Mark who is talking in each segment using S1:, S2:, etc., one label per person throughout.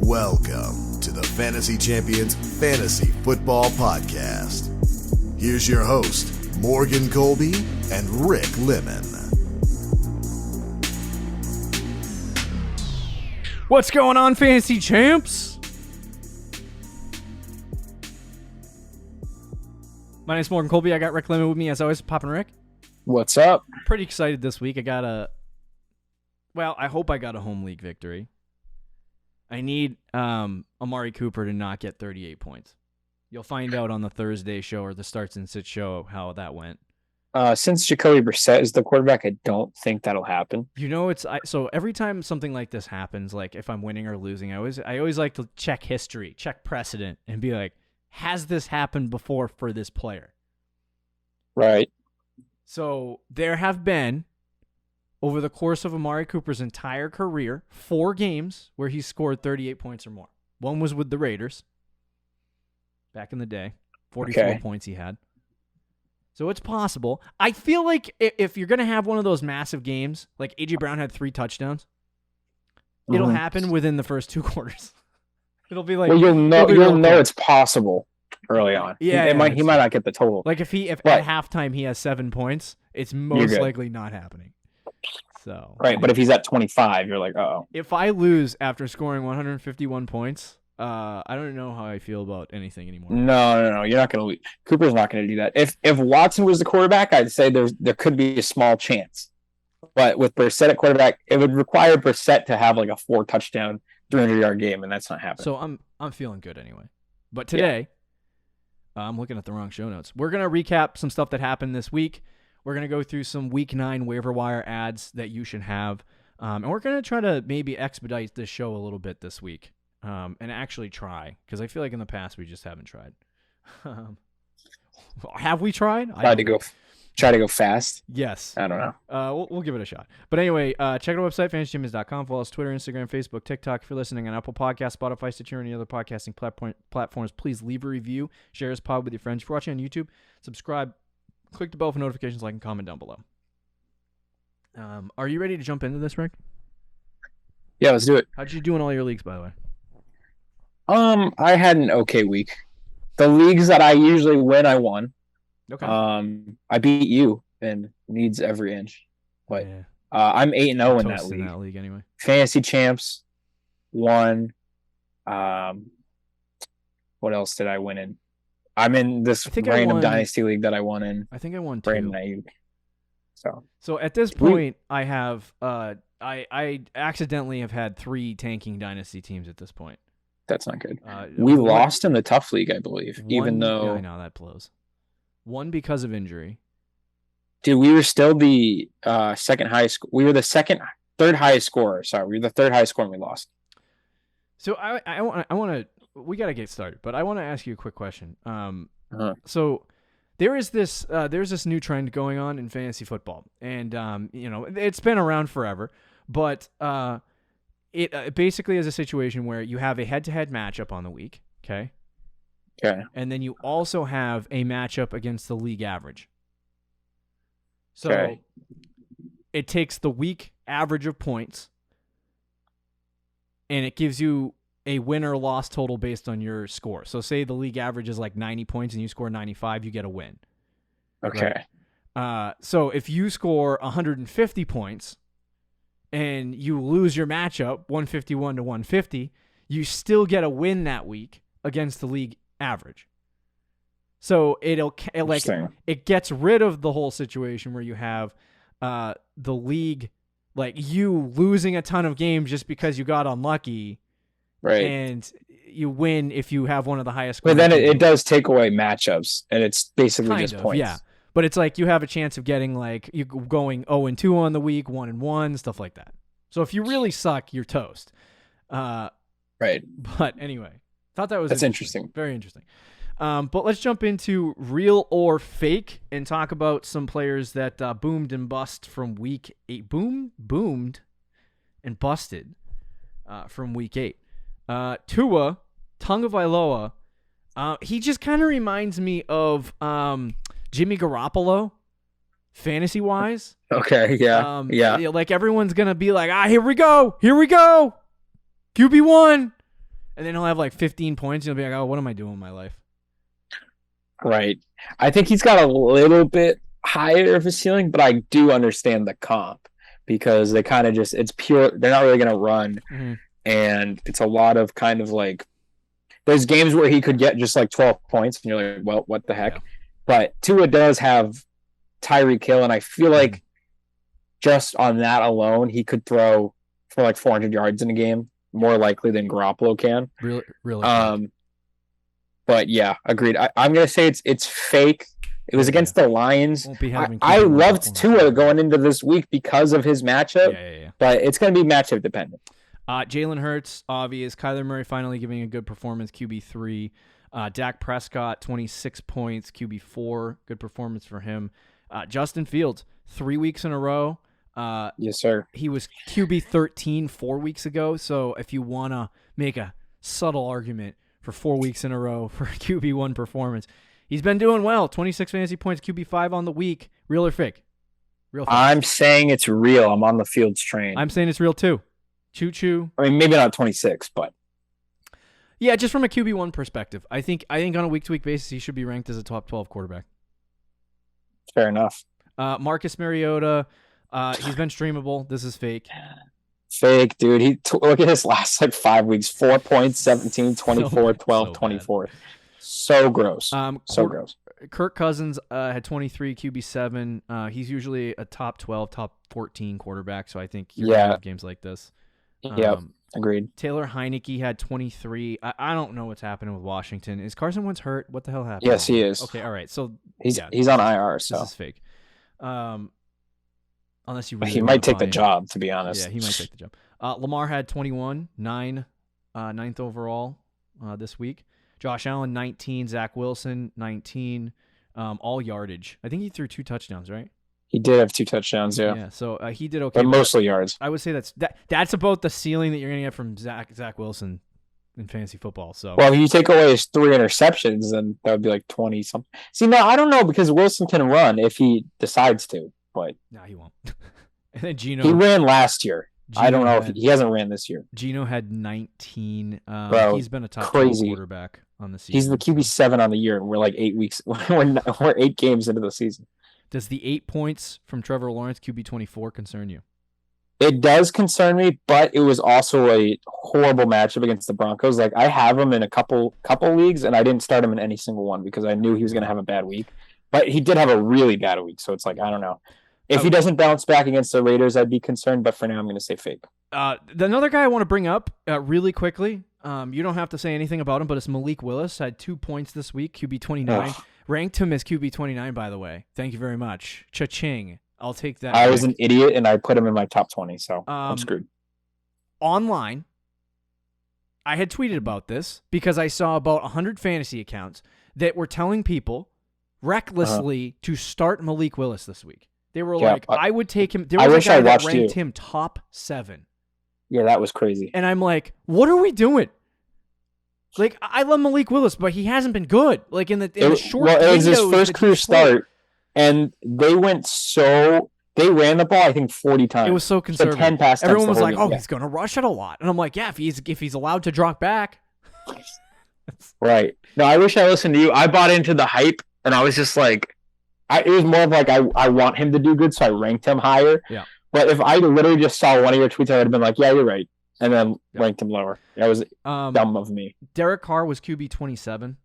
S1: Welcome to the Fantasy Champions Fantasy Football Podcast. Here's your host, Morgan Colby and Rick Lemon.
S2: What's going on, Fantasy Champs? My name's Morgan Colby. I got Rick Lemon with me, as always. Poppin' Rick.
S3: What's up?
S2: Pretty excited this week. I hope I got a home league victory. I need Amari Cooper to not get 38 points. You'll find out on the Thursday show or the Starts and Sits show how that went.
S3: Since Jacoby Brissett is the quarterback, I don't think that'll happen.
S2: You know, so every time something like this happens, like if I'm winning or losing, I always like to check history, check precedent, and be like, has this happened before for this player?
S3: Right.
S2: So there have been, over the course of Amari Cooper's entire career, 4 games where he scored 38 points or more. One was with the Raiders back in the day. 44 points he had. So it's possible. I feel like if you're going to have one of those massive games, like A.J. Brown had 3 touchdowns, it'll happen within the first 2 quarters. It'll be like...
S3: Well, you'll know it's possible early on.
S2: Yeah,
S3: he might not get the total.
S2: Like if at halftime he has 7 points, it's most likely not happening. So
S3: right, but if he's at 25, you're like, uh-oh.
S2: If I lose after scoring 151 points, I don't know how I feel about anything anymore.
S3: No. You're not going to lose. Cooper's not going to do that. If Watson was the quarterback, I'd say there could be a small chance. But with Brissett at quarterback, it would require Brissett to have like a 4-touchdown, 300-yard game, and that's not happening.
S2: So I'm feeling good anyway. But today, I'm looking at the wrong show notes. We're going to recap some stuff that happened this week. We're going to go through some Week 9 waiver wire ads that you should have. And we're going to try to maybe expedite this show a little bit this week and actually try, because I feel like in the past we just haven't tried. Have we tried?
S3: Try to go fast?
S2: Yes.
S3: I don't know.
S2: We'll give it a shot. But anyway, check out our website, fantasychampions.com. Follow us Twitter, Instagram, Facebook, TikTok. If you're listening on Apple Podcasts, Spotify, Stitcher, and any other podcasting platforms, please leave a review. Share this pod with your friends. If you're watching on YouTube, subscribe. Click the bell for notifications, like and comment down below. Are you ready to jump into this, Rick?
S3: Yeah, let's do it.
S2: How'd you do in all your leagues, by the way?
S3: I had an okay week. The leagues that I usually win, I won.
S2: Okay.
S3: I beat you and needs every inch. But I'm 8-0 in that league.
S2: In that league anyway.
S3: Fantasy Champs won. What else did I win in? I'm in this random dynasty league that I won in.
S2: I think I won 2.
S3: So
S2: at this point, I have I accidentally have had 3 tanking dynasty teams at this point.
S3: That's not good. We lost in the tough league, I believe, even though...
S2: Yeah, I know, that blows. 1 because of injury.
S3: Dude, we were still the second highest... We were the third highest scorer. Sorry, we were the third highest scorer and we lost. So
S2: I want to... We got to get started, but I want to ask you a quick question. So there's this new trend going on in fantasy football, and it's been around forever, but it basically is a situation where you have a head-to-head matchup on the week, okay, and then you also have a matchup against the league average. So it takes the week average of points, and it gives you a win or loss total based on your score. So say the league average is like 90 points and you score 95, you get a win.
S3: Okay.
S2: Right? So if you score 150 points and you lose your matchup 151 to 150, you still get a win that week against the league average. So it gets rid of the whole situation where you have the league, like you losing a ton of games just because you got unlucky.
S3: Right.
S2: And you win if you have one of the highest
S3: scores. But then it does take away matchups, and it's basically just points.
S2: Yeah. But it's like you have a chance of getting like you going 0-2 on the week, 1-1, stuff like that. So if you really suck, you're toast.
S3: Right.
S2: But anyway, thought that's
S3: interesting.
S2: Very interesting. But let's jump into real or fake and talk about some players that boomed and bust from week 8. Boomed and busted from week 8. Tua Tagovailoa, he just kind of reminds me of Jimmy Garoppolo, fantasy-wise.
S3: Okay, yeah.
S2: Like everyone's going to be like, here we go, QB1. And then he'll have like 15 points. And he'll be like, oh, what am I doing with my life?
S3: Right. I think he's got a little bit higher of a ceiling, but I do understand the comp because they kind of just, it's pure, they're not really going to run.
S2: Mm-hmm.
S3: And it's a lot of kind of like, there's games where he could get just like 12 points and you're like, well, what the heck?
S2: Yeah.
S3: But Tua does have Tyreek Hill, and I feel like just on that alone, he could throw for like 400 yards in a game, more likely than Garoppolo can.
S2: Really.
S3: But yeah, agreed. I'm gonna say it's fake. It was against the Lions.
S2: Won't be having
S3: I loved Tua going into this week because of his matchup.
S2: Yeah.
S3: But it's gonna be matchup dependent.
S2: Jalen Hurts, obvious. Kyler Murray finally giving a good performance, QB3. Dak Prescott, 26 points, QB4. Good performance for him. Justin Fields, 3 weeks in a row.
S3: Yes, sir.
S2: He was QB13 4 weeks ago. So if you want to make a subtle argument for 4 weeks in a row for QB1 performance, he's been doing well. 26 fantasy points, QB5 on the week. Real or fake? Real fake.
S3: I'm saying it's real. I'm on the Fields train.
S2: I'm saying it's real too. Choo-choo.
S3: I mean, maybe not 26, but.
S2: Yeah, just from a QB1 perspective. I think on a week-to-week basis, he should be ranked as a top 12 quarterback.
S3: Fair enough.
S2: Marcus Mariota, he's been streamable. This is fake.
S3: Fake, dude. Look at his last 5 weeks. 4 points, 17, 24, 12, 24. So gross. Gross.
S2: Kirk Cousins had 23 QB7. He's usually a top 12, top 14 quarterback, so I think you're going to have games like this.
S3: Yep, agreed.
S2: Taylor Heineke had 23. I don't know what's happening with Washington. Is Carson Wentz hurt? What the hell happened?
S3: Yes, he is.
S2: Okay, all right. So
S3: he's on IR. So
S2: this is fake. Unless you really
S3: he might take the job, to be honest.
S2: Yeah, he might take the job. Lamar had 21, ninth overall this week. Josh Allen 19, Zach Wilson 19, all yardage. I think he threw 2 touchdowns, right?
S3: He did have 2 touchdowns, yeah.
S2: Yeah, so he did okay.
S3: But mostly yards.
S2: I would say that's about the ceiling that you're going to get from Zach Wilson in fantasy football. So
S3: well, if you take away his 3 interceptions, then that would be like 20 something. See, no, I don't know because Wilson can run if he decides to, but
S2: no, he won't. And then Gino,
S3: he ran last year. I don't know if he hasn't ran this year.
S2: Gino had 19.
S3: Bro,
S2: he's been a top 12 quarterback on the season.
S3: He's the QB7 on the year, and we're like 8 weeks. We're 8 games into the season.
S2: Does the 8 points from Trevor Lawrence, QB24, concern you?
S3: It does concern me, but it was also a horrible matchup against the Broncos. Like I have him in a couple leagues, and I didn't start him in any single one because I knew he was going to have a bad week. But he did have a really bad week, so it's like I don't know. If he doesn't bounce back against the Raiders, I'd be concerned. But for now, I'm going to say fake.
S2: Another guy I want to bring up really quickly. You don't have to say anything about him, but it's Malik Willis. Had 2 points this week, QB29. Ranked him as QB29, by the way. Thank you very much. Cha-ching. I'll take that.
S3: I was an idiot, and I put him in my top 20, so I'm screwed.
S2: Online, I had tweeted about this because I saw about 100 fantasy accounts that were telling people recklessly to start Malik Willis this week. They were like, I would take him. There was a guy that ranked him top 7.
S3: Yeah, that was crazy.
S2: And I'm like, what are we doing? Like, I love Malik Willis, but he hasn't been good. Like, in the short
S3: Well, it was his first career start, and they ran the ball, I think, 40 times.
S2: It was so conservative.
S3: 10 pass attempts.
S2: Everyone was like, he's going to rush it a lot. And I'm like, yeah, if he's allowed to drop back.
S3: Right. No, I wish I listened to you. I bought into the hype, and I was just like, it was more of like, I want him to do good, so I ranked him higher.
S2: Yeah.
S3: But if I literally just saw one of your tweets, I would have been like, yeah, you're right. And then ranked him lower. That was dumb of me.
S2: Derek Carr was QB 27.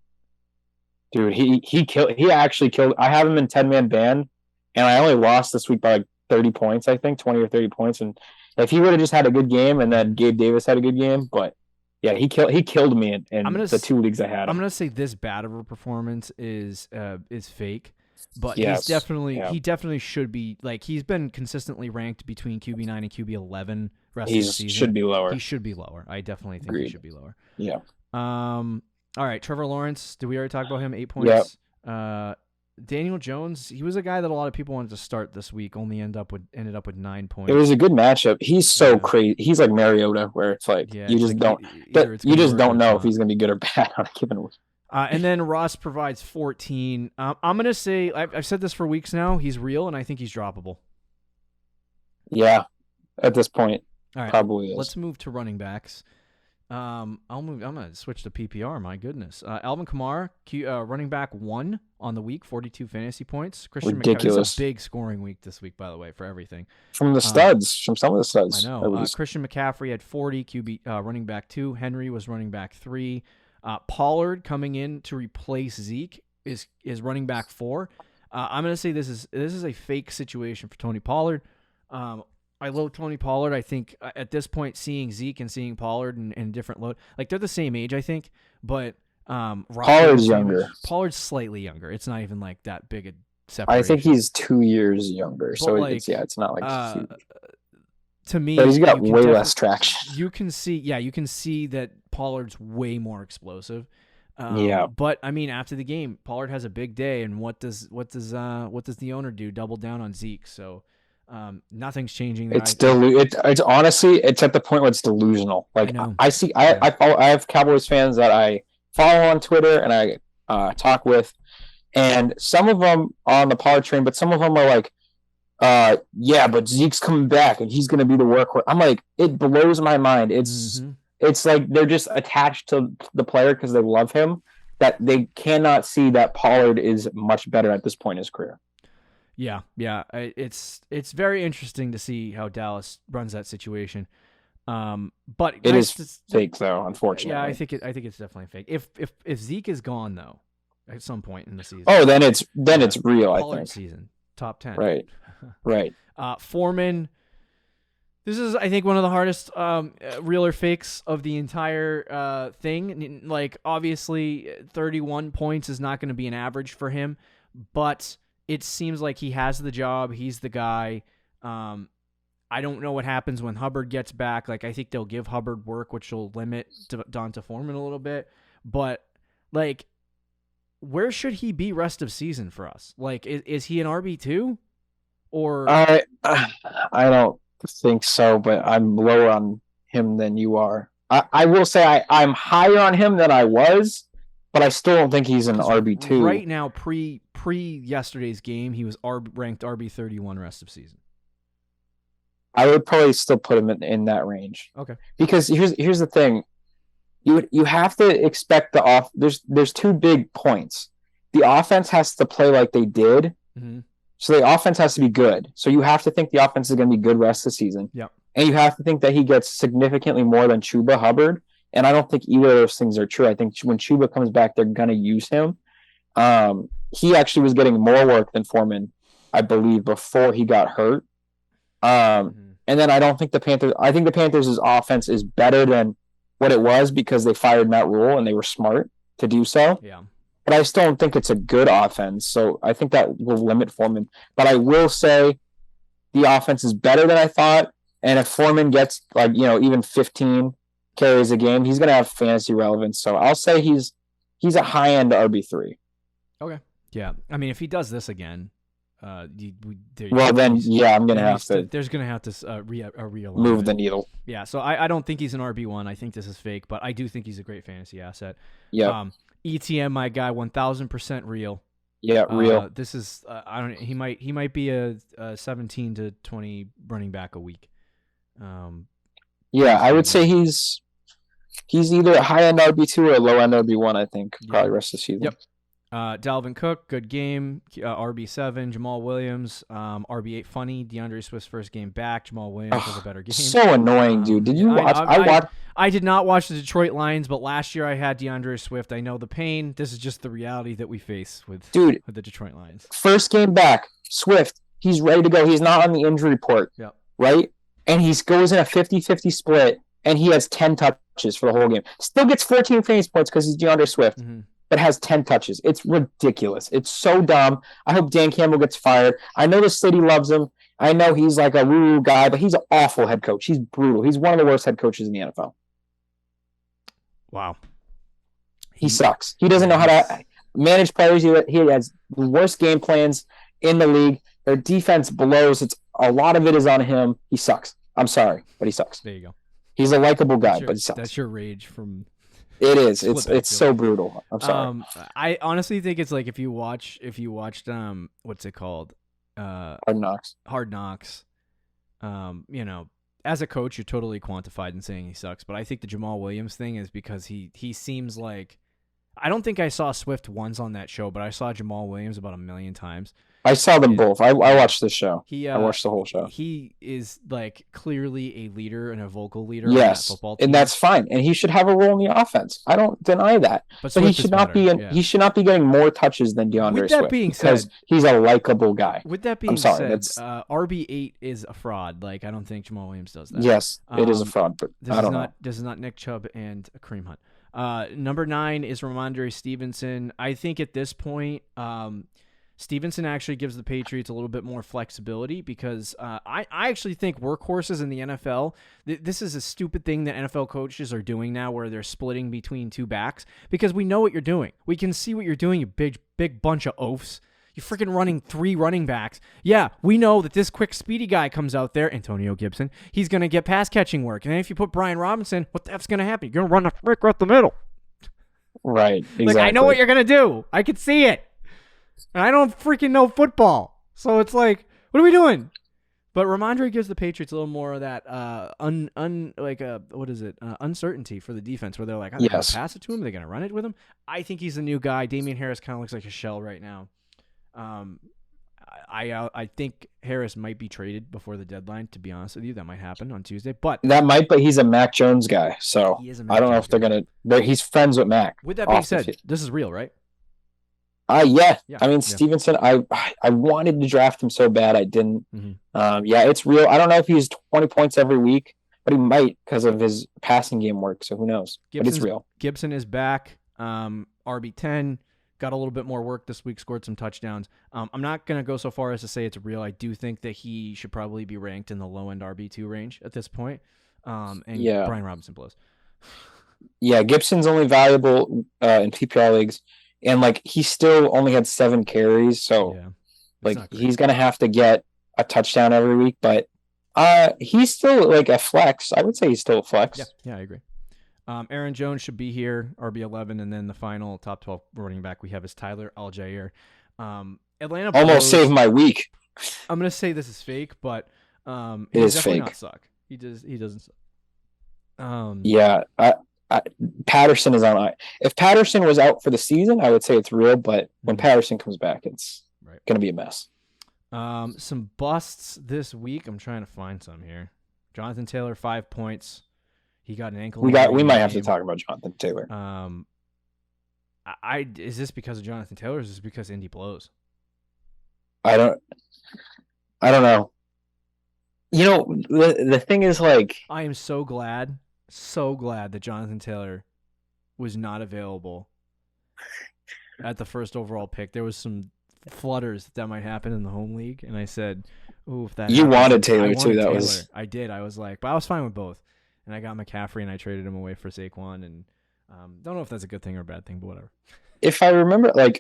S3: Dude, he actually killed. I have him in 10-man ban, and I only lost this week by like 30 points, I think, 20 or 30 points. And if he would have just had a good game, and then Gabe Davis had a good game, but yeah, he killed me in the 2 leagues I had him.
S2: I'm gonna say this bad of a performance is fake. But he definitely should be, like, he's been consistently ranked between QB9 and QB11 rest of the season.
S3: He should be lower.
S2: He should be lower. I definitely think he should be lower.
S3: Yeah.
S2: All right, Trevor Lawrence, did we already talk about him? 8 points.
S3: Yep.
S2: Daniel Jones, he was a guy that a lot of people wanted to start this week, only ended up with 9 points.
S3: It was a good matchup. He's so crazy. He's like Mariota, where it's like you just don't know if he's going to be good or bad on a given week.
S2: And then Ross provides 14. I'm going to say, I've said this for weeks now, he's real, and I think he's droppable.
S3: Yeah, at this point,
S2: all right,
S3: probably is.
S2: Let's move to running backs. I'm gonna switch to PPR. My goodness, Alvin Kamara, running back 1 on the week, 42 fantasy points. Christian McCaffrey. This is a big scoring week this week, by the way, for everything.
S3: From the studs, from some of the studs.
S2: I know. Christian McCaffrey had 40 QB, running back 2. Henry was running back 3. Pollard coming in to replace Zeke is running back 4. I'm gonna say this is a fake situation for Tony Pollard. I love Tony Pollard. I think at this point, seeing Zeke and seeing Pollard and different load, like they're the same age, I think, but
S3: Pollard's younger.
S2: Pollard's slightly younger. It's not even like that big a separation.
S3: I think he's 2 years younger, so like, it's not like huge.
S2: To me,
S3: but he's got way less traction.
S2: You can see that Pollard's way more explosive.
S3: Yeah,
S2: but I mean, after the game, Pollard has a big day, and what does the owner do? Double down on Zeke. So. Nothing's changing there.
S3: It's honestly, it's at the point where it's delusional. Like I have Cowboys fans that I follow on Twitter and I talk with, and some of them are on the Pollard train, but some of them are like, but Zeke's coming back and he's going to be the workhorse. I'm like, it blows my mind. It's like they're just attached to the player because they love him, that they cannot see that Pollard is much better at this point in his career.
S2: Yeah. It's very interesting to see how Dallas runs that situation. But
S3: it is fake though, unfortunately.
S2: Yeah, I think it's definitely fake. If Zeke is gone though, at some point in the season.
S3: Oh, then it's real.
S2: Pollard
S3: I think
S2: season top 10.
S3: Right.
S2: Foreman. This is, I think, one of the hardest real or fakes of the entire thing. Like, obviously, 31 points is not going to be an average for him, but it seems like he has the job. He's the guy. I don't know what happens when Hubbard gets back. Like, I think they'll give Hubbard work, which will limit Donta Foreman a little bit. But, like, where should he be rest of season for us? Like, is he an RB2? Or
S3: I don't think so, but I'm lower on him than you are. I will say I'm higher on him than I was, but I still don't think he's an RB2.
S2: Right now, pre yesterday's game, he was ranked RB31 rest of season.
S3: I would probably still put him in that range.
S2: Okay.
S3: Because here's the thing. You have to expect there's 2 big points. The offense has to play like they did.
S2: Mm-hmm.
S3: So the offense has to be good. So you have to think the offense is going to be good rest of the season.
S2: Yep.
S3: And you have to think that he gets significantly more than Chuba Hubbard. And I don't think either of those things are true. I think when Chuba comes back, they're going to use him. He actually was getting more work than Foreman, I believe, before he got hurt. And then I think the Panthers' offense is better than what it was because they fired Matt Rule and they were smart to do so.
S2: Yeah.
S3: But I still don't think it's a good offense. So I think that will limit Foreman. But I will say the offense is better than I thought. And if Foreman gets even 15 carries a game, he's going to have fantasy relevance. So I'll say he's a high-end RB3.
S2: Okay. Yeah. I mean, if he does this again, I'm going to have to. There's going to have to realign.
S3: Move the needle.
S2: Yeah. So I don't think he's an RB1. I think this is fake, but I do think he's a great fantasy asset.
S3: Yeah.
S2: ETM, my guy, 1,000% real.
S3: Yeah, real.
S2: This is he might be a 17 to 20 running back a week.
S3: I would say he's either a high end RB2 or a low end RB1. I think probably rest of the season.
S2: Yep. Dalvin Cook, good game. RB7. Jamal Williams, RB8. Funny. DeAndre Swift's first game back. Jamal Williams has a better game.
S3: So annoying, dude. Did you watch?
S2: I did not watch the Detroit Lions, but last year I had DeAndre Swift. I know the pain. This is just the reality that we face with the Detroit Lions.
S3: First game back, Swift. He's ready to go. He's not on the injury report.
S2: Yep.
S3: Right? And he goes in a 50-50 split, and he has 10 touches for the whole game. Still gets 14 fantasy points because he's DeAndre Swift.
S2: Mm-hmm.
S3: But has 10 touches. It's ridiculous. It's so dumb. I hope Dan Campbell gets fired. I know the city loves him. I know he's like a woo guy, but he's an awful head coach. He's brutal. He's one of the worst head coaches in the NFL.
S2: Wow.
S3: He sucks. He doesn't know how to manage players. He has the worst game plans in the league. Their defense blows. A lot of it is on him. He sucks. I'm sorry, but he sucks.
S2: There you go.
S3: He's a likable guy, but he sucks.
S2: That's your rage from...
S3: It is. It's so brutal. I'm sorry.
S2: I honestly think it's like if you watched what's it called?
S3: Hard Knocks.
S2: Hard Knocks. as a coach, you're totally quantified in saying he sucks. But I think the Jamal Williams thing is because he seems like, I don't think I saw Swift once on that show, but I saw Jamal Williams about 1,000,000 times.
S3: I saw them both. I watched the show. I watched the whole show.
S2: He is like clearly a leader and a vocal leader on that
S3: Yes,
S2: football team.
S3: and that's fine. And he should have a role in the offense. I don't deny that. But he should not be. He should not be getting more touches than DeAndre Swift. Because he's a likable guy.
S2: With that being said, RB8 is a fraud. Like, I don't think Jamal Williams does that.
S3: Yes, it is a fraud, but I don't know.
S2: This is not Nick Chubb and Kareem Hunt. Number 9 is Ramondre Stevenson. I think at this point, Stevenson actually gives the Patriots a little bit more flexibility because I actually think workhorses in the NFL, this is a stupid thing that NFL coaches are doing now where they're splitting between 2 backs because we know what you're doing. We can see what you're doing, you big bunch of oafs. You're freaking running 3 running backs. Yeah, we know that this quick, speedy guy comes out there, Antonio Gibson, he's going to get pass-catching work. And then if you put Brian Robinson, what the F's going to happen? You're going to run the frick right the middle.
S3: Right, exactly.
S2: Like, I know what you're going to do. I can see it. And I don't freaking know football. So it's like, what are we doing? But Ramondre gives the Patriots a little more of that uncertainty for the defense where they're like, are they going to pass it to him? Are they going to run it with him? I think he's a new guy. Damian Harris kind of looks like a shell right now. I think Harris might be traded before the deadline, to be honest with you. That might happen on Tuesday. But
S3: he's a Mac Jones guy. So I don't know if they're going to – he's friends with Mac.
S2: With that being said, this is real, right?
S3: Yeah. I mean, Stevenson, I wanted to draft him so bad I didn't. Mm-hmm. It's real. I don't know if he's 20 points every week, but he might because of his passing game work. So who knows? But it's real.
S2: Gibson is back. RB10 got a little bit more work this week, scored some touchdowns. I'm not going to go so far as to say it's real. I do think that he should probably be ranked in the low-end RB2 range at this point. Brian Robinson blows.
S3: Yeah, Gibson's only valuable in PPR leagues. And, he still only had 7 carries, so, he's going to have to get a touchdown every week. But he's still, a flex. I would say he's still a flex.
S2: Yeah, I agree. Aaron Jones should be here, RB11, and then the final top 12 running back we have is Tyler Algier. Atlanta
S3: almost saved my week.
S2: I'm going to say this is fake, but
S3: it is fake.
S2: Not suck. He doesn't suck.
S3: Patterson is on. If Patterson was out for the season, I would say it's real. But when Patterson comes back, it's going to be a mess.
S2: Some busts this week. I'm trying to find some here. Jonathan Taylor, 5 points. He got an ankle.
S3: We might have to talk about Jonathan Taylor.
S2: Is this because of Jonathan Taylor? Or is this because Indy blows?
S3: I don't know. You know, the thing is,
S2: I am so glad that Jonathan Taylor was not available at the first overall pick. There was some flutters that might happen in the home league, and I said, "Ooh, if that." You
S3: wanted Taylor too.
S2: I did. I was like, but I was fine with both, and I got McCaffrey, and I traded him away for Saquon, and don't know if that's a good thing or a bad thing, but whatever.
S3: If I remember, I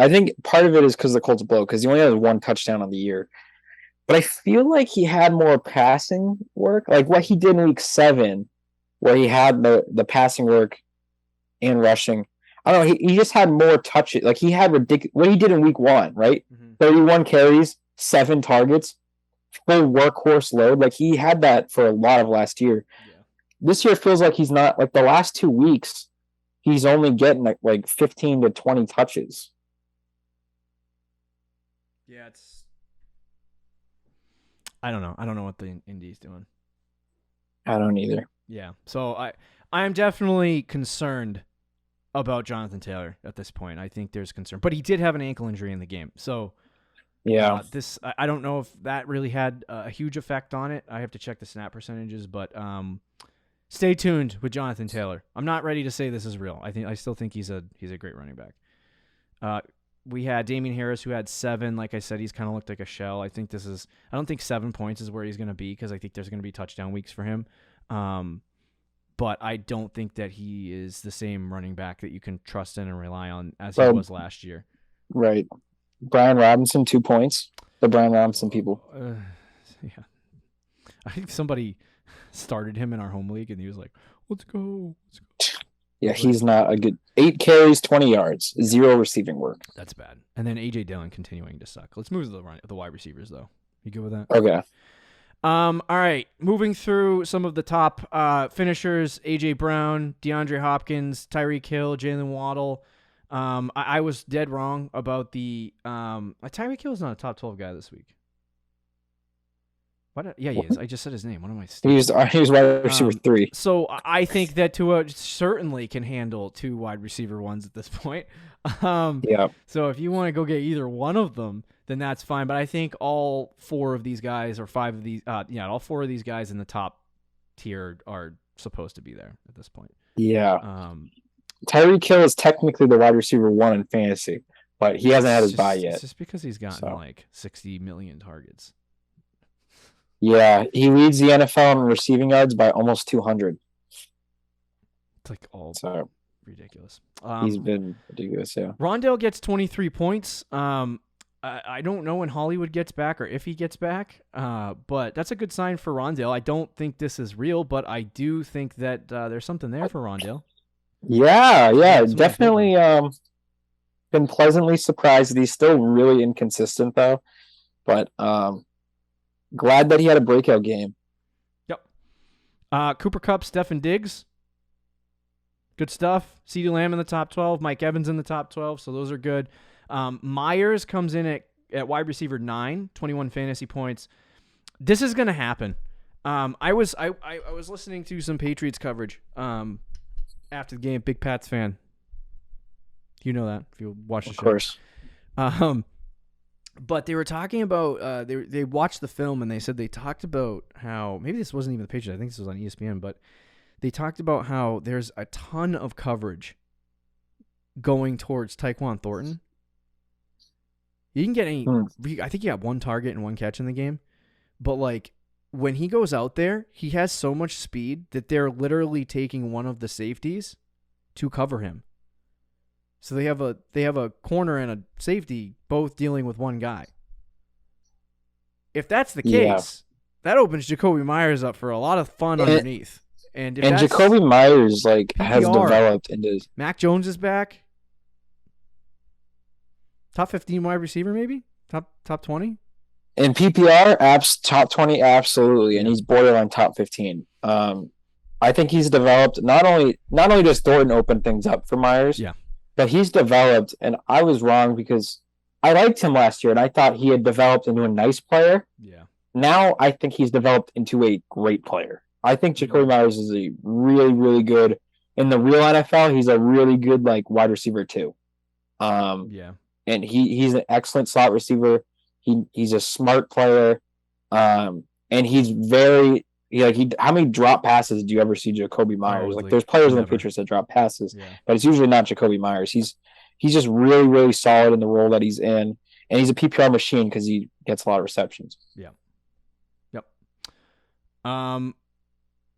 S3: think part of it is because the Colts blow, because he only has 1 touchdown on the year. But I feel like he had more passing work, like what he did in week 7. Where he had the passing work and rushing. I don't know. He just had more touches. He had ridiculous. What he did in week 1, right? Mm-hmm. 31 carries, 7 targets, full workhorse load. He had that for a lot of last year. Yeah. This year feels like he's not. The last 2 weeks, he's only getting 15 to 20 touches.
S2: Yeah, I don't know. I don't know what the Indy's doing.
S3: I don't either.
S2: Yeah, so I am definitely concerned about Jonathan Taylor at this point. I think there's concern, but he did have an ankle injury in the game, so
S3: yeah.
S2: I don't know if that really had a huge effect on it. I have to check the snap percentages, but stay tuned with Jonathan Taylor. I'm not ready to say this is real. I still think he's a great running back. We had Damian Harris, who had 7. Like I said, he's kind of looked like a shell. I don't think 7 points is where he's going to be because I think there's going to be touchdown weeks for him. But I don't think that he is the same running back that you can trust in and rely on as he was last year.
S3: Right. Brian Robinson, 2 points. The Brian Robinson people.
S2: Yeah. I think somebody started him in our home league, and he was like, let's go.
S3: Yeah, he's not a good... 8 carries, 20 yards, 0 receiving work.
S2: That's bad. And then A.J. Dillon continuing to suck. Let's move to the wide receivers, though. You good with that?
S3: Okay.
S2: All right, moving through some of the top finishers: AJ Brown, DeAndre Hopkins, Tyreek Hill, Jalen Waddle. I was dead wrong about the Tyreek Hill's not a top 12 guy this week. Yeah, he is. I just said his name. What am I?
S3: He was wide receiver 3.
S2: So I think that Tua certainly can handle 2 wide receiver ones at this point.
S3: Yeah.
S2: So if you want to go get either one of them, then that's fine. But I think all 4 of these guys, or 5 of these, all 4 of these guys in the top tier are supposed to be there at this point.
S3: Yeah. Tyreek Hill is technically the wide receiver 1 in fantasy, but he hasn't had his bye yet.
S2: It's just because he's gotten like 60 million targets.
S3: Yeah, he leads the NFL in receiving yards by almost 200.
S2: It's like all ridiculous.
S3: He's been ridiculous, yeah.
S2: Rondale gets 23 points. I don't know when Hollywood gets back or if he gets back, but that's a good sign for Rondale. I don't think this is real, but I do think that there's something there for Rondale.
S3: Yeah, definitely been pleasantly surprised that he's still really inconsistent, though. But glad that he had a breakout game.
S2: Yep. Cooper Kupp, Stefan Diggs. Good stuff. CeeDee Lamb in the top 12. Mike Evans in the top 12. So those are good. Myers comes in at wide receiver 9, 21 fantasy points. This is going to happen. I was listening to some Patriots coverage after the game. Big Pats fan. You know that if you watch the show.
S3: Of course.
S2: But they were talking about they watched the film and they said they talked about how maybe this wasn't even the Patriots. I think this was on ESPN, but they talked about how there's a ton of coverage going towards Tyquan Thornton. You can get I think he got 1 target and 1 catch in the game, but like when he goes out there, he has so much speed that they're literally taking one of the safeties to cover him. So they have a corner and a safety both dealing with one guy. If that's the case, that opens Jacoby Myers up for a lot of fun underneath. And
S3: Jacoby Myers has developed into
S2: Mac Jones is back. Top 15 wide receiver, maybe? Top 20?
S3: In PPR, top 20, absolutely. And he's borderline top 15. I think he's developed not only does Thornton open things up for Myers, but he's developed, and I was wrong because I liked him last year and I thought he had developed into a nice player.
S2: Yeah.
S3: Now I think he's developed into a great player. I think Jacoby Myers is a really, really good in the real NFL. He's a really good wide receiver too. And he's an excellent slot receiver. He's a smart player. And he's very how many drop passes do you ever see Jacoby Myers? There's players in the Patriots that drop passes, but it's usually not Jacoby Myers. He's just really, really solid in the role that he's in, and he's a PPR machine because he gets a lot of receptions.
S2: Yeah. Yep.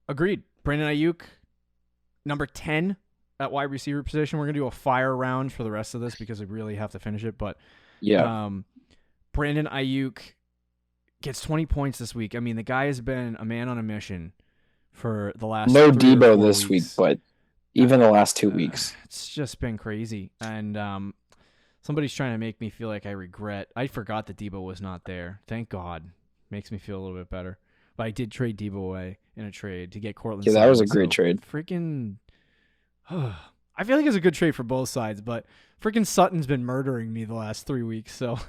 S2: Agreed. Brandon Ayuk, number 10 at wide receiver position. We're gonna do a fire round for the rest of this because we really have to finish it. But Brandon Ayuk gets 20 points this week. I mean, the guy has been a man on a mission for the last
S3: no Debo this week, but even the last 2 weeks.
S2: It's just been crazy. And somebody's trying to make me feel like I regret. I forgot that Debo was not there. Thank God. Makes me feel a little bit better. But I did trade Debo away in a trade to get Cortland.
S3: Yeah, that was a great trade.
S2: Freaking I feel like it's a good trade for both sides, but freaking Sutton's been murdering me the last 3 weeks, so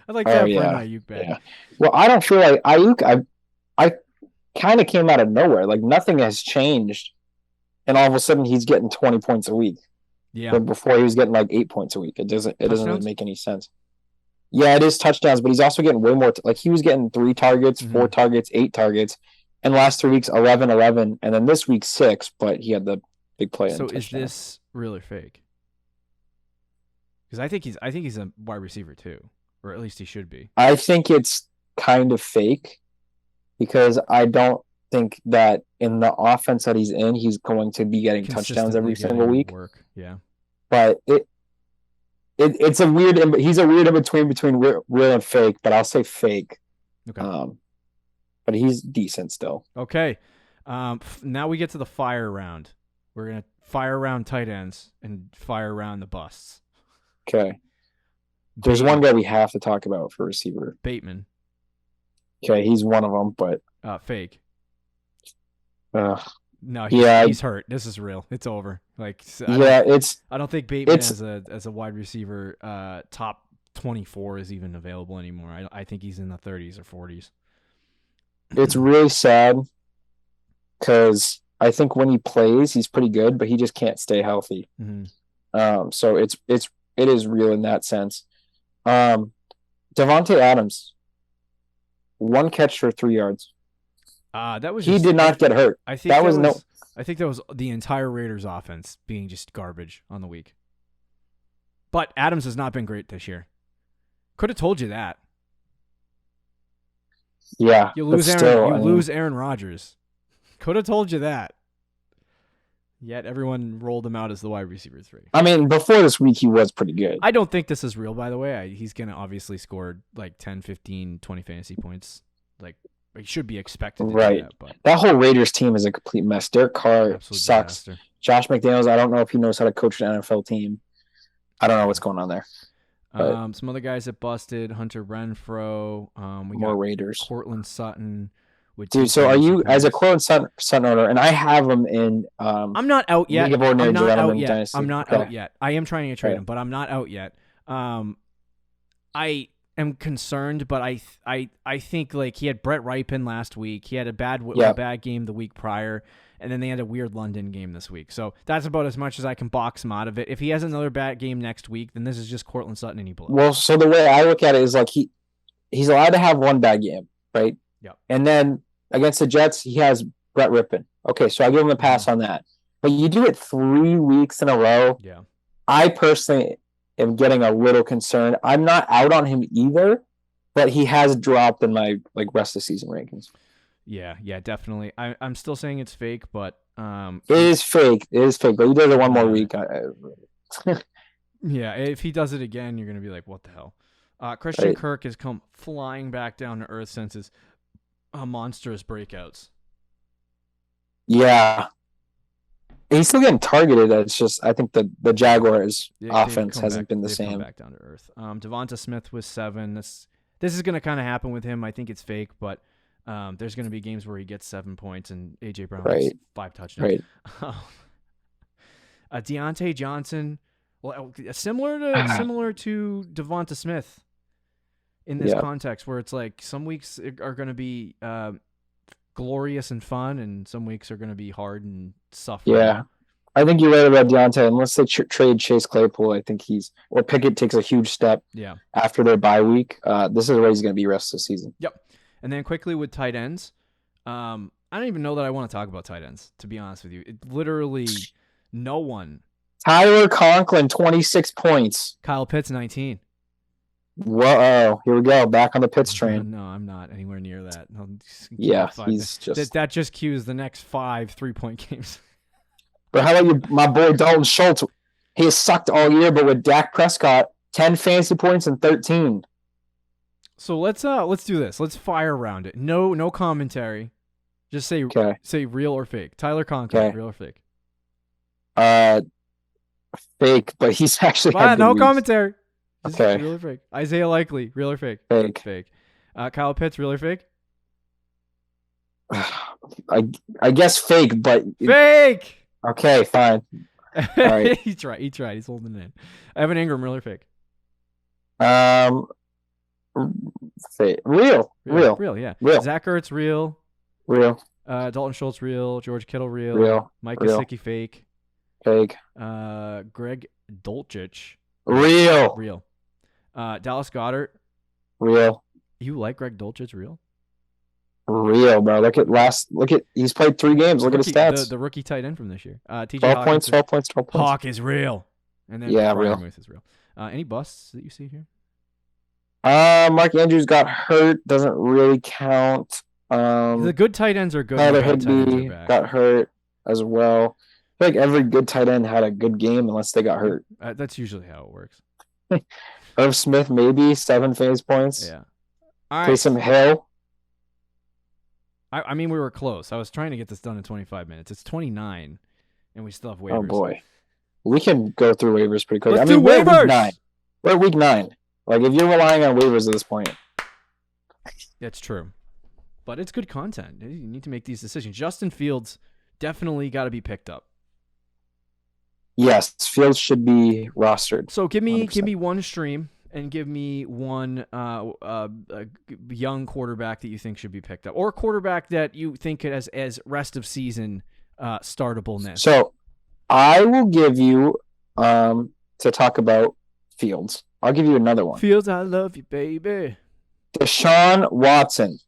S2: I'd like to have Ayuk back.
S3: Yeah. Well, I don't feel like Ayuk. I kind of came out of nowhere. Nothing has changed, and all of a sudden he's getting 20 points a week.
S2: Yeah.
S3: But before he was getting 8 points a week. It doesn't really make any sense. Yeah, it is touchdowns, but he's also getting way more. He was getting 3 targets, 4 targets, 8 targets, and last 3 weeks 11, and then this week 6. But he had the big play.
S2: So is this real or fake? Because I think he's a wide receiver too. Or at least he should be.
S3: I think it's kind of fake because I don't think that in the offense that he's in, he's going to be getting touchdowns every single week.
S2: Yeah.
S3: But it's a weird. He's a weird in between real and fake. But I'll say fake.
S2: Okay.
S3: But he's decent still.
S2: Okay. Now we get to the fire round. We're gonna fire round tight ends and fire round the busts.
S3: Okay. There's one guy we have to talk about for receiver.
S2: Bateman.
S3: Okay, he's one of them, but
S2: Fake.
S3: uh,
S2: No,
S3: yeah,
S2: he's hurt. This is real. It's over. Like, I don't think Bateman as a wide receiver top 24 is even available anymore. I think he's in the 30s or 40s.
S3: It's really sad because I think when he plays, he's pretty good, but he just can't stay healthy.
S2: Mm-hmm.
S3: So it is real in that sense. Devontae Adams, 1 catch for 3 yards. He did not get hurt.
S2: I think that was the entire Raiders offense being just garbage on the week. But Adams has not been great this year. Could have told you that.
S3: Yeah,
S2: you lose Aaron Rodgers. Could have told you that. Yet everyone rolled him out as the wide receiver 3.
S3: I mean, before this week, he was pretty good.
S2: I don't think this is real, by the way. He's going to obviously score like 10, 15, 20 fantasy points. Like, he should be expected to do that. But
S3: that whole Raiders team is a complete mess. Derek Carr sucks.
S2: Disaster.
S3: Josh McDaniels, I don't know if he knows how to coach an NFL team. I don't know what's going on there.
S2: Some other guys that busted: Hunter Renfrow. We
S3: more
S2: got
S3: Raiders.
S2: Cortland Sutton.
S3: Dude, so are you as a Cortland Sutton owner? And I have him in.
S2: I'm not out yet.
S3: League of Ordinary Gentlemen Dynasty.
S2: I'm not out yet. I am trying to trade him, but I'm not out yet. I am concerned, but I think like he had Brett Rypien last week. He had a bad game the week prior. And then they had a weird London game this week. So that's about as much as I can box him out of it. If he has another bad game next week, then this is just Cortland Sutton and he blows.
S3: Well, so the way I look at it is like he's allowed to have 1 bad game, right?
S2: Yeah.
S3: And then against the Jets, he has Brett Rypien. Okay, so I give him a pass on that. But you do it 3 weeks in a row.
S2: Yeah.
S3: I personally am getting a little concerned. I'm not out on him either, but he has dropped in my rest of season rankings.
S2: Yeah, definitely. I'm still saying it's fake, but
S3: it is fake. It is fake, but he does it 1 more week.
S2: Yeah, if he does it again, you're gonna be like, "What the hell?" Christian Kirk has come flying back down to earth since his monstrous breakouts.
S3: Yeah, he's still getting targeted. It's just I think the Jaguars' offense hasn't been the same.
S2: Come back down to earth. Devonta Smith was 7. This is gonna kind of happen with him. I think it's fake, but. There's going to be games where he gets 7 points and A.J. Brown has 5 touchdowns.
S3: Right.
S2: Deontay Johnson, similar to Devonta Smith in this context, where it's like some weeks are going to be glorious and fun, and some weeks are going to be hard and suffering.
S3: Yeah, I think you're right about Deontay. Unless they trade Chase Claypool, I think or Pickett takes a huge step.
S2: Yeah. After
S3: their bye week, this is where he's going to be rest of the season.
S2: Yep. And then quickly with tight ends, I don't even know that I want to talk about tight ends, to be honest with you. Literally no one.
S3: Tyler Conklin, 26 points.
S2: Kyle Pitts, 19.
S3: Whoa, here we go. Back on the Pitts train.
S2: No, I'm not anywhere near that. No,
S3: he's just...
S2: That just cues the next 5 3-point games.
S3: But how about my boy Dalton Schultz? He has sucked all year, but with Dak Prescott, 10 fantasy points and 13.
S2: So let's do this. Let's fire around it. No commentary. Just say real or fake. Tyler Conklin, real or fake?
S3: Fake, but he's actually
S2: no commentary. Just
S3: okay.
S2: Real or fake? Isaiah Likely, real or fake?
S3: Fake.
S2: Fake. Kyle Pitts, real or fake?
S3: I guess fake, but
S2: fake.
S3: Okay, fine. All right.
S2: He tried. He's holding it in. Evan Ingram, real or fake?
S3: Fake. Real.
S2: Yeah.
S3: Real.
S2: Zach Ertz, real. Dalton Schultz, real. George Kittle, real. Mike Gesicki, fake.
S3: Fake.
S2: Greg Dulcich,
S3: real.
S2: Dallas Goedert,
S3: real.
S2: You like Greg Dulcich, real?
S3: Real, bro. Look at he's played 3 games. Look at his stats.
S2: The rookie tight end from this year. TJ
S3: 12 points.
S2: Hawk is real. And then
S3: real.
S2: Is real. Any busts that you see here?
S3: Mark Andrews got hurt. Doesn't really count.
S2: The good tight ends are good.
S3: Tyler Higbee got hurt as well. I feel like every good tight end had a good game unless they got hurt.
S2: That's usually how it works.
S3: Irv Smith, maybe 7 fantasy points.
S2: Yeah. All right.
S3: Taysom Hill.
S2: I mean, we were close. I was trying to get this done in 25 minutes. It's 29, and we still have waivers.
S3: Oh, boy. We can go through waivers pretty quick.
S2: Let's do waivers.
S3: We're at week 9. Like, if you're relying on waivers at this point.
S2: That's true. But it's good content. You need to make these decisions. Justin Fields definitely got to be picked up.
S3: Yes, Fields should be rostered.
S2: So give me
S3: 100%.
S2: one stream and give me one young quarterback that you think should be picked up, or a quarterback that you think as rest of season startableness.
S3: So I will give you to talk about Fields. I'll give you another one.
S2: Fields, I love you, baby.
S3: Deshaun Watson.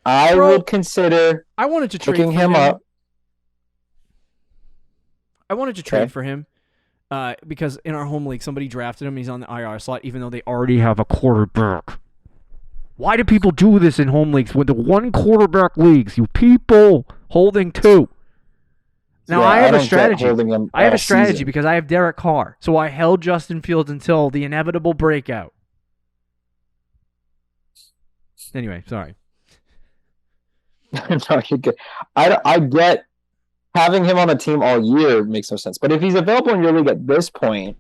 S3: I would consider
S2: I wanted to trade
S3: picking
S2: for
S3: him up.
S2: I wanted to trade for him because in our home league, somebody drafted him. He's on the IR slot, even though they already have a quarterback. Why do people do this in home leagues with the one quarterback leagues? You people holding two. Now, I have a strategy. I have a strategy because I have Derek Carr. So I held Justin Fields until the inevitable breakout. Anyway, sorry.
S3: No, you're good. I get having him on the team all year makes no sense. But if he's available in your league at this point,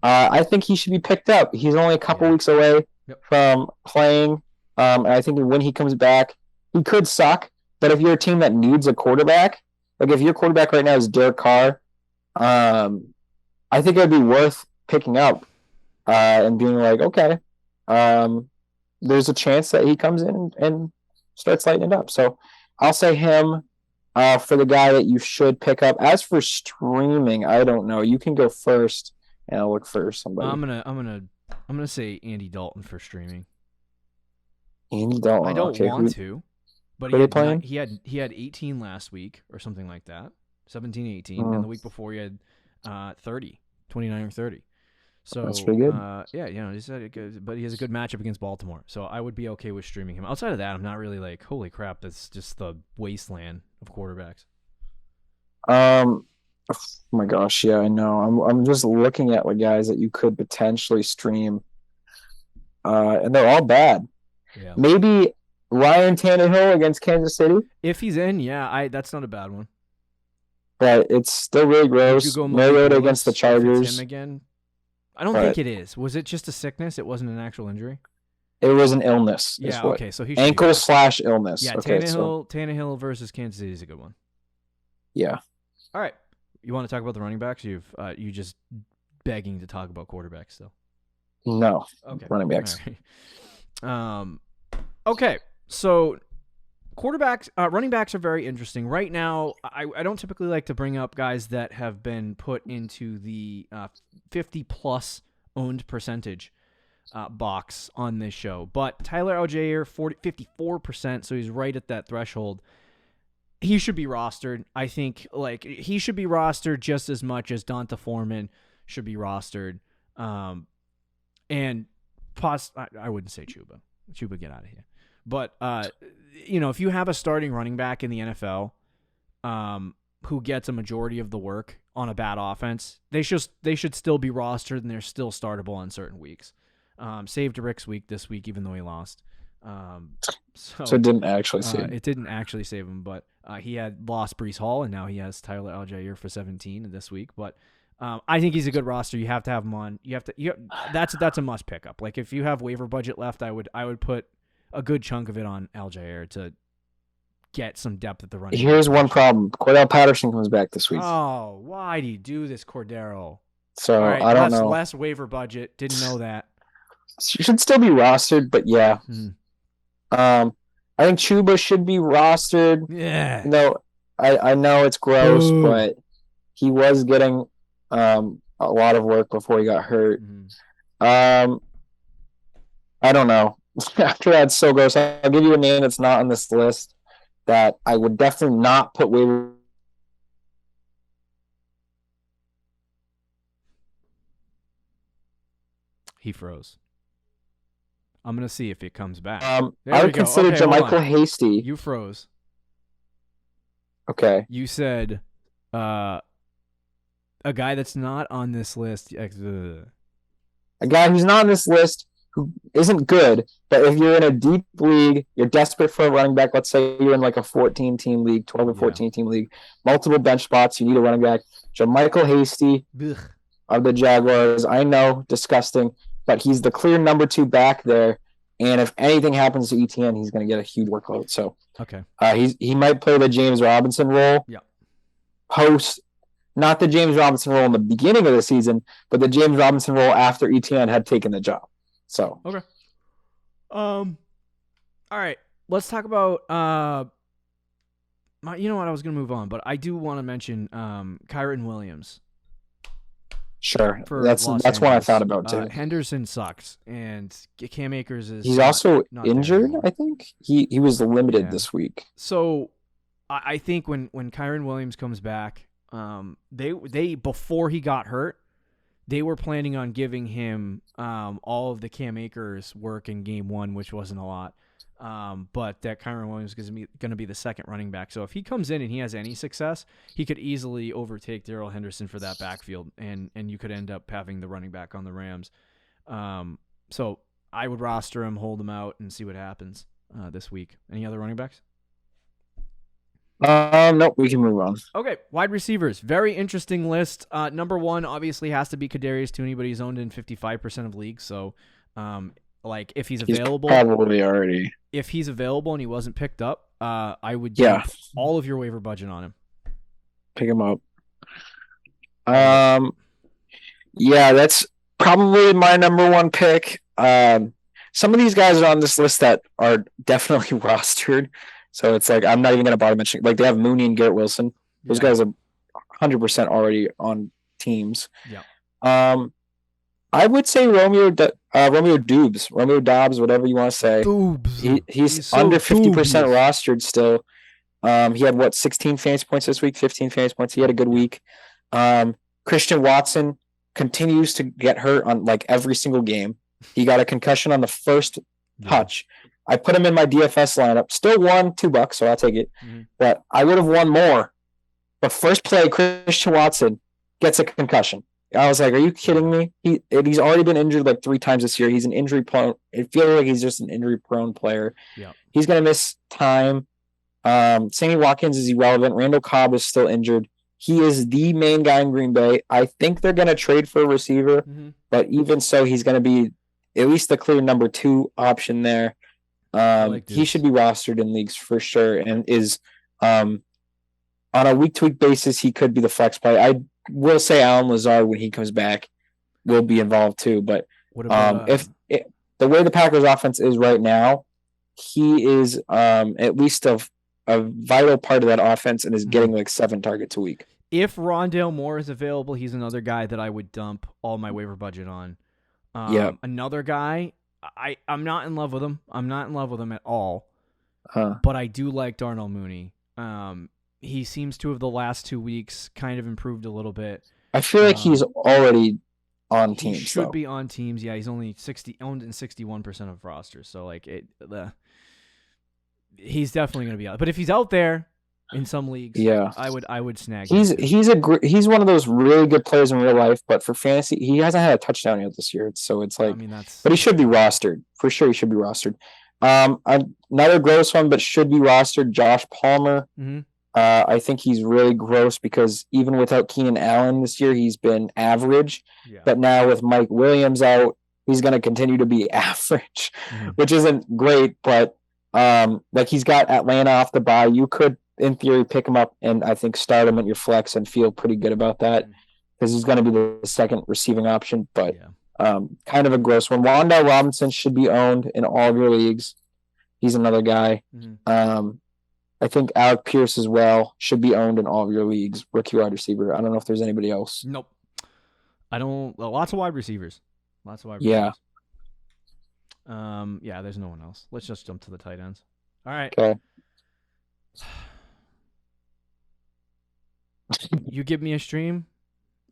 S3: I think he should be picked up. He's only a couple weeks away from playing. And I think when he comes back, he could suck. But if you're a team that needs a quarterback, like if your quarterback right now is Derek Carr, I think it would be worth picking up and being like, okay, there's a chance that he comes in and starts lighting it up. So I'll say him for the guy that you should pick up. As for streaming, I don't know. You can go first, and I'll look for somebody.
S2: I'm gonna say Andy Dalton for streaming.
S3: Andy Dalton.
S2: I don't want to, but he had 18 last week or something like that. 17, 18, and the week before he had 30, 29 or 30. So
S3: that's pretty good.
S2: But he has a good matchup against Baltimore, so I would be okay with streaming him. Outside of that, I'm not really like, holy crap, that's just the wasteland of quarterbacks.
S3: Oh my gosh, yeah, I know. I'm just looking at the guys that you could potentially stream, and they're all bad.
S2: Yeah.
S3: Maybe Ryan Tannehill against Kansas City.
S2: If he's in, that's not a bad one.
S3: But it's still really gross. Mariota against the Chargers.
S2: Him again. I don't think it is. Was it just a sickness? It wasn't an actual injury?
S3: It was an illness.
S2: Yeah, okay. So he
S3: ankle/illness.
S2: Yeah,
S3: okay,
S2: Tannehill versus Kansas City is a good one.
S3: Yeah. All
S2: right. You want to talk about the running backs? You just begging to talk about quarterbacks still?
S3: No.
S2: Okay.
S3: Running backs.
S2: Right. Okay. So running backs are very interesting. Right now, I don't typically like to bring up guys that have been put into the 50-plus owned percentage box on this show. But Tyler Algier, 54%, so he's right at that threshold. He should be rostered. I think he should be rostered just as much as Donta Foreman should be rostered. And I wouldn't say Chuba. Chuba, get out of here. But, if you have a starting running back in the NFL who gets a majority of the work on a bad offense, they should still be rostered, and they're still startable on certain weeks. Saved Rick's week this week, even though he lost. So
S3: it didn't actually save him.
S2: It didn't actually save him, but he had lost Breece Hall, and now he has Tyler Algier for 17 this week. But I think he's a good roster. You have to have him on. That's a must pick up. Like if you have waiver budget left, I would put a good chunk of it on Algier to get some depth at the running.
S3: Here's one problem. Cordell Patterson comes back this week.
S2: Oh, why do you do this, Cordero?
S3: So right, I don't know.
S2: Less waiver budget. Didn't know that.
S3: You should still be rostered, but yeah. I think Chuba should be rostered.
S2: Yeah.
S3: No, I know it's gross, but he was getting a lot of work before he got hurt. I don't know. After that's so gross. I'll give you a name that's not on this list that I would definitely not put waiver.
S2: He froze. I'm going to see if it comes back.
S3: I would consider JaMychal Hasty.
S2: You froze.
S3: Okay.
S2: You said a guy that's not on this list. A
S3: guy who's not on this list who isn't good, but if you're in a deep league, you're desperate for a running back. Let's say you're in like a 14-team league, 12 or 14-team league, multiple bench spots. You need a running back. JaMychal Hasty of the Jaguars. I know, disgusting, but he's the clear number 2 back there. And if anything happens to ETN, he's going to get a huge workload. So
S2: Okay.
S3: he might play the James Robinson role.
S2: Yeah.
S3: Not the James Robinson role in the beginning of the season, but the James Robinson role after ETN had taken the job. So
S2: okay. All right. Let's talk about you know what? I was gonna move on, but I do want to mention Kyron Williams.
S3: Sure,
S2: That's
S3: one I thought about too.
S2: Henderson sucks, and Cam Akers is.
S3: He's also injured. I think he was limited this week.
S2: So, I think when Kyron Williams comes back, they before he got hurt, they were planning on giving him all of the Cam Akers work in game 1, which wasn't a lot. But that Kyron Williams is going to be the second running back. So if he comes in and he has any success, he could easily overtake Darrell Henderson for that backfield, and you could end up having the running back on the Rams. So I would roster him, hold him out, and see what happens this week. Any other running backs?
S3: Nope, we can move on.
S2: Okay, wide receivers. Very interesting list. Number 1 obviously has to be Kadarius Toney, but he's owned in 55% of leagues. So, if he's available,
S3: probably already.
S2: If he's available and he wasn't picked up, I would dump all of your waiver budget on him.
S3: Pick him up. That's probably my number 1 pick. Some of these guys are on this list that are definitely rostered. So it's like I'm not even going to bother mentioning. Like they have Mooney and Garrett Wilson. Those guys are 100% already on teams.
S2: Yeah.
S3: I would say Romeo Doubs, whatever you want to say. He's so under 50% rostered still. He had 16 fantasy points this week, 15 fantasy points. He had a good week. Christian Watson continues to get hurt on like every single game. He got a concussion on the first touch. I put him in my DFS lineup. Still won $2, so I'll take it. Mm-hmm. But I would have won more. But first play, Christian Watson gets a concussion. I was like, "Are you kidding me?" He's already been injured like 3 times this year. He's an injury prone. It feels like he's just an injury prone player.
S2: Yeah,
S3: he's gonna miss time. Sammy Watkins is irrelevant. Randall Cobb is still injured. He is the main guy in Green Bay. I think they're gonna trade for a receiver, but even so, he's gonna be at least the clear number 2 option there. He should be rostered in leagues for sure, and is on a week-to-week basis, he could be the flex play. I will say Alan Lazard, when he comes back, will be involved too. But the way the Packers offense is right now, he is at least a vital part of that offense and is getting like 7 targets a week.
S2: If Rondale Moore is available, he's another guy that I would dump all my waiver budget on. Another guy, I'm not in love with him. I'm not in love with him at all. But I do like Darnell Mooney. He seems to have the last 2 weeks kind of improved a little bit.
S3: I feel like he's already on teams.
S2: He should be on teams. Yeah, he's only owned in 61% of rosters. So he's definitely going to be out. But if he's out there in some leagues, I would snag him.
S3: He's one of those really good players in real life, but for fantasy, he hasn't had a touchdown yet this year. So it's like, but he should be rostered for sure. He should be rostered. Another gross one, but should be rostered. Josh Palmer.
S2: Mm-hmm.
S3: I think he's really gross because even without Keenan Allen this year, he's been average. Yeah. But now with Mike Williams out, he's going to continue to be average, which isn't great. But he's got Atlanta off the bye. You could, in theory, pick him up and I think start him at your flex and feel pretty good about that because he's going to be the second receiving option. But kind of a gross one. Wan'Dale Robinson should be owned in all of your leagues. He's another guy. I think Alec Pierce as well should be owned in all of your leagues. Rookie wide receiver. I don't know if there's anybody else.
S2: Nope. I don't. Lots of wide receivers.
S3: Yeah.
S2: There's no one else. Let's just jump to the tight ends. All right.
S3: Okay.
S2: You give me a stream.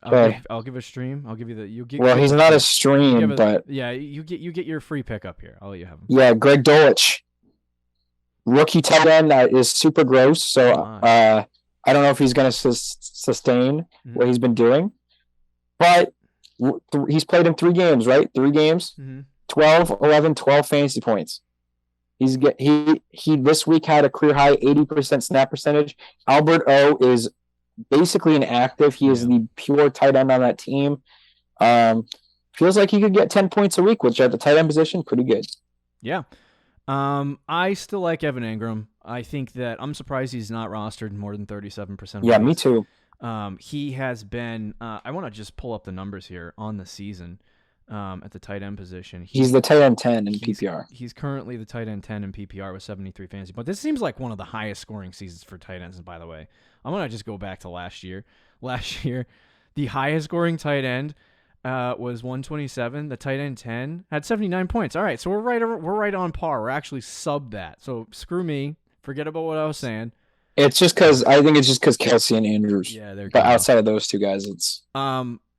S2: I'll give a stream. I'll give you the.
S3: He's not a stream, but
S2: you get your free pickup here. I'll let you have him.
S3: Yeah, Greg Dulcich. Rookie tight end that is super gross, so I don't know if he's going to sustain what he's been doing. But he's played in 3 games, right? 3 games, 12, 11, 12 fantasy points. He this week had a career high 80% snap percentage. Albert O is basically inactive. He is the pure tight end on that team. Feels like he could get 10 points a week, which at the tight end position, pretty good.
S2: Yeah. I still like Evan Ingram. I think that I'm surprised he's not rostered more than 37%.
S3: Yeah, me too.
S2: He has been, I want to just pull up the numbers here on the season at the tight end position.
S3: He's the tight end 10 in PPR.
S2: He's currently the tight end 10 in PPR with 73 fantasy. But this seems like one of the highest scoring seasons for tight ends, by the way. I'm going to just go back to last year. Last year, the highest scoring tight end was 127. The tight end 10 had 79 points. All right, so we're right on par. We're actually sub that. So screw me. Forget about what I was saying.
S3: It's just because I think it's just because Kelsey and Andrews.
S2: Yeah, they're.
S3: But outside of those two guys, it's.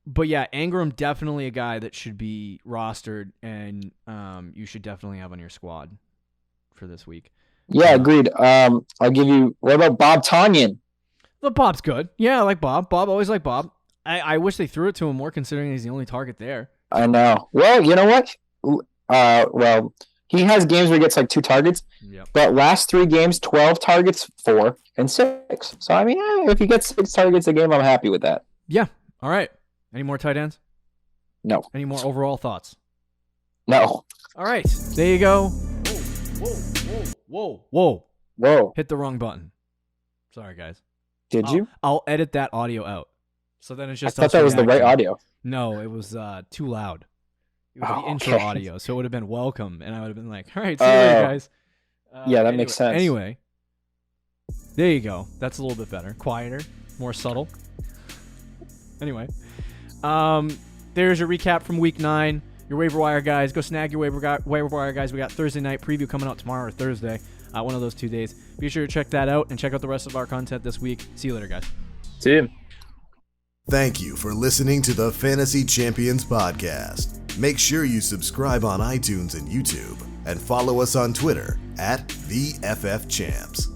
S2: But yeah, Ingram definitely a guy that should be rostered, and you should definitely have on your squad for this week.
S3: Yeah, agreed. I'll give you. What about Bob Tonyan?
S2: The Bob's good. Yeah, I like Bob. Always like Bob. I wish they threw it to him more, considering he's the only target there.
S3: I know. Well, you know what? Well, he has games where he gets like 2 targets.
S2: Yep.
S3: But last 3 games, 12 targets, 4 and 6. So I mean, if he gets 6 targets a game, I'm happy with that.
S2: Yeah. All right. Any more tight ends?
S3: No.
S2: Any more overall thoughts?
S3: No.
S2: All right. There you go. Whoa. Hit the wrong button. Sorry, guys.
S3: Did you?
S2: I'll edit that audio out. So then it's just.
S3: I thought that was the right audio.
S2: No, it was too loud. It was the intro audio, so it would have been welcome, and I would have been like, all right, see you later, guys.
S3: That makes sense.
S2: Anyway, there you go. That's a little bit better. Quieter, more subtle. Anyway, there's your recap from week 9. Your waiver wire guys. Go snag your waiver wire guys. We got Thursday night preview coming out tomorrow or Thursday. One of those 2 days. Be sure to check that out and check out the rest of our content this week. See you later, guys.
S3: See you.
S1: Thank you for listening to the Fantasy Champions Podcast. Make sure you subscribe on iTunes and YouTube and follow us on Twitter @TheFFChamps.